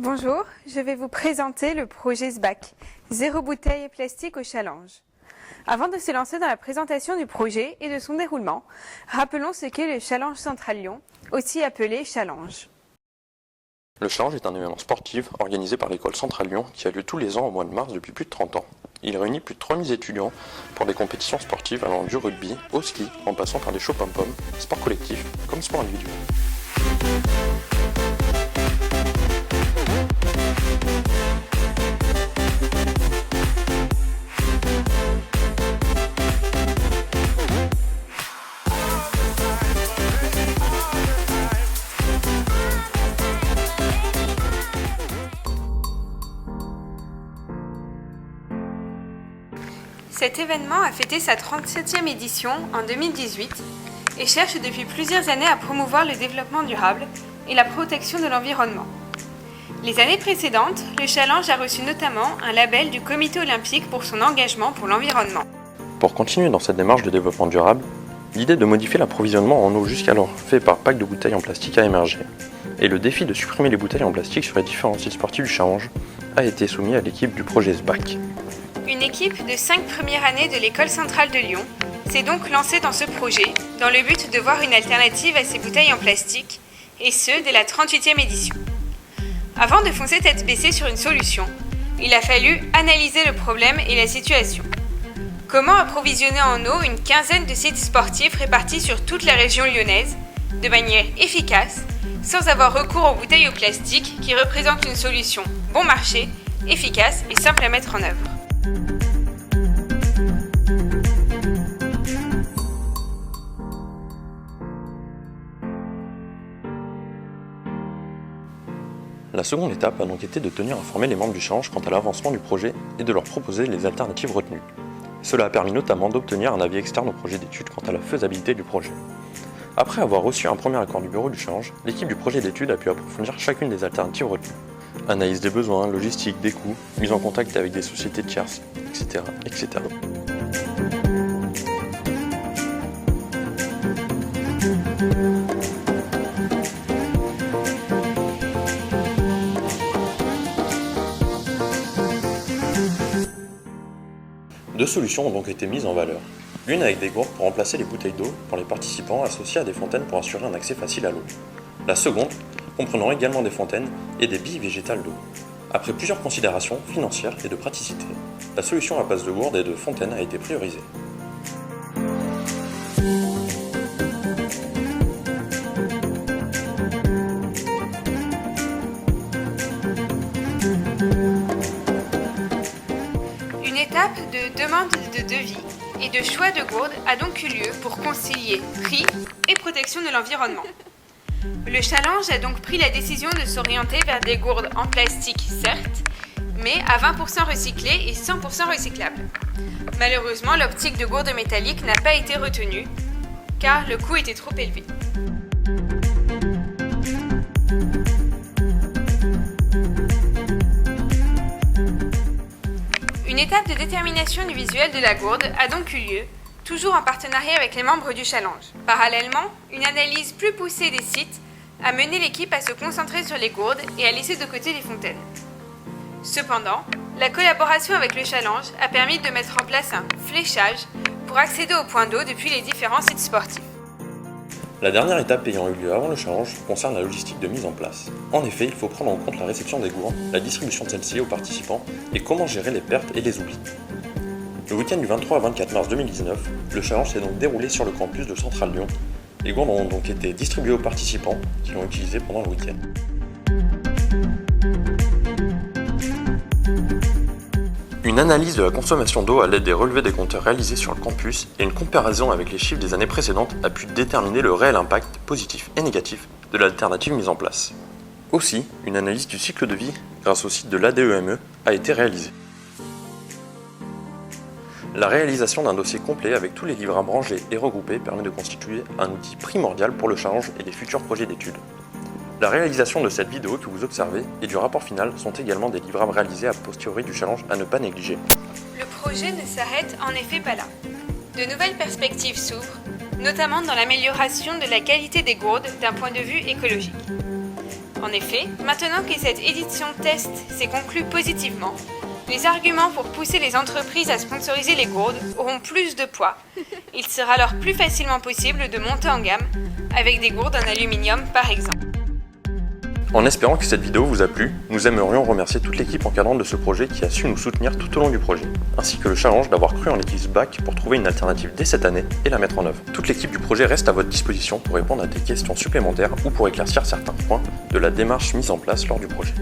Bonjour, je vais vous présenter le projet SBAC, Zéro bouteille et plastique au challenge. Avant de se lancer dans la présentation du projet et de son déroulement, rappelons ce qu'est le Challenge Central Lyon, aussi appelé Challenge. Le Challenge est un événement sportif organisé par l'école Central Lyon qui a lieu tous les ans au mois de mars depuis plus de 30 ans. Il réunit plus de 3000 étudiants pour des compétitions sportives allant du rugby au ski en passant par les shows pom-pom, sport collectif comme sport individuel. Cet événement a fêté sa 37e édition en 2018 et cherche depuis plusieurs années à promouvoir le développement durable et la protection de l'environnement. Les années précédentes, le Challenge a reçu notamment un label du Comité olympique pour son engagement pour l'environnement. Pour continuer dans cette démarche de développement durable, l'idée de modifier l'approvisionnement en eau jusqu'alors fait par pack de bouteilles en plastique a émergé. Et le défi de supprimer les bouteilles en plastique sur les différents sites sportifs du Challenge a été soumis à l'équipe du projet SBAC. Une équipe de 5 premières années de l'école centrale de Lyon s'est donc lancée dans ce projet dans le but de voir une alternative à ces bouteilles en plastique, et ce dès la 38e édition. Avant de foncer tête baissée sur une solution, il a fallu analyser le problème et la situation. Comment approvisionner en eau une quinzaine de sites sportifs répartis sur toute la région lyonnaise, de manière efficace, sans avoir recours aux bouteilles au plastique qui représentent une solution bon marché, efficace et simple à mettre en œuvre. La seconde étape a donc été de tenir informés les membres du Challenge quant à l'avancement du projet et de leur proposer les alternatives retenues. Cela a permis notamment d'obtenir un avis externe au projet d'études quant à la faisabilité du projet. Après avoir reçu un premier accord du bureau du Challenge, l'équipe du projet d'études a pu approfondir chacune des alternatives retenues. Analyse des besoins, logistique, des coûts, mise en contact avec des sociétés tierces, etc. etc. Deux solutions ont donc été mises en valeur. L'une avec des gourdes pour remplacer les bouteilles d'eau pour les participants associées à des fontaines pour assurer un accès facile à l'eau. La seconde, comprenant également des fontaines et des billes végétales d'eau. Après plusieurs considérations financières et de praticité, la solution à base de gourdes et de fontaines a été priorisée. Une étape de demande de devis et de choix de gourdes a donc eu lieu pour concilier prix et protection de l'environnement. Le Challenge a donc pris la décision de s'orienter vers des gourdes en plastique, certes, mais à 20% recyclées et 100% recyclables. Malheureusement, l'optique de gourdes métalliques n'a pas été retenue, car le coût était trop élevé. Une étape de détermination du visuel de la gourde a donc eu lieu, toujours en partenariat avec les membres du Challenge. Parallèlement, une analyse plus poussée des sites a mené l'équipe à se concentrer sur les gourdes et à laisser de côté les fontaines. Cependant, la collaboration avec le Challenge a permis de mettre en place un fléchage pour accéder aux points d'eau depuis les différents sites sportifs. La dernière étape ayant eu lieu avant le Challenge concerne la logistique de mise en place. En effet, il faut prendre en compte la réception des gourdes, la distribution de celles-ci aux participants et comment gérer les pertes et les oublis. Le week-end du 23 à 24 mars 2019, le Challenge s'est donc déroulé sur le campus de Central Lyon. Les gourdes ont donc été distribuées aux participants qui l'ont utilisé pendant le week-end. Une analyse de la consommation d'eau à l'aide des relevés des compteurs réalisés sur le campus et une comparaison avec les chiffres des années précédentes a pu déterminer le réel impact positif et négatif de l'alternative mise en place. Aussi, une analyse du cycle de vie grâce au site de l'ADEME a été réalisée. La réalisation d'un dossier complet avec tous les livrables rangés et regroupés permet de constituer un outil primordial pour le Challenge et les futurs projets d'études. La réalisation de cette vidéo que vous observez et du rapport final sont également des livrables réalisés a posteriori du Challenge à ne pas négliger. Le projet ne s'arrête en effet pas là. De nouvelles perspectives s'ouvrent, notamment dans l'amélioration de la qualité des gourdes d'un point de vue écologique. En effet, maintenant que cette édition test s'est conclue positivement, les arguments pour pousser les entreprises à sponsoriser les gourdes auront plus de poids. Il sera alors plus facilement possible de monter en gamme avec des gourdes en aluminium par exemple. En espérant que cette vidéo vous a plu, nous aimerions remercier toute l'équipe encadrante de ce projet qui a su nous soutenir tout au long du projet, ainsi que le challenge d'avoir cru en l'Eclipse Back pour trouver une alternative dès cette année et la mettre en œuvre. Toute l'équipe du projet reste à votre disposition pour répondre à des questions supplémentaires ou pour éclaircir certains points de la démarche mise en place lors du projet.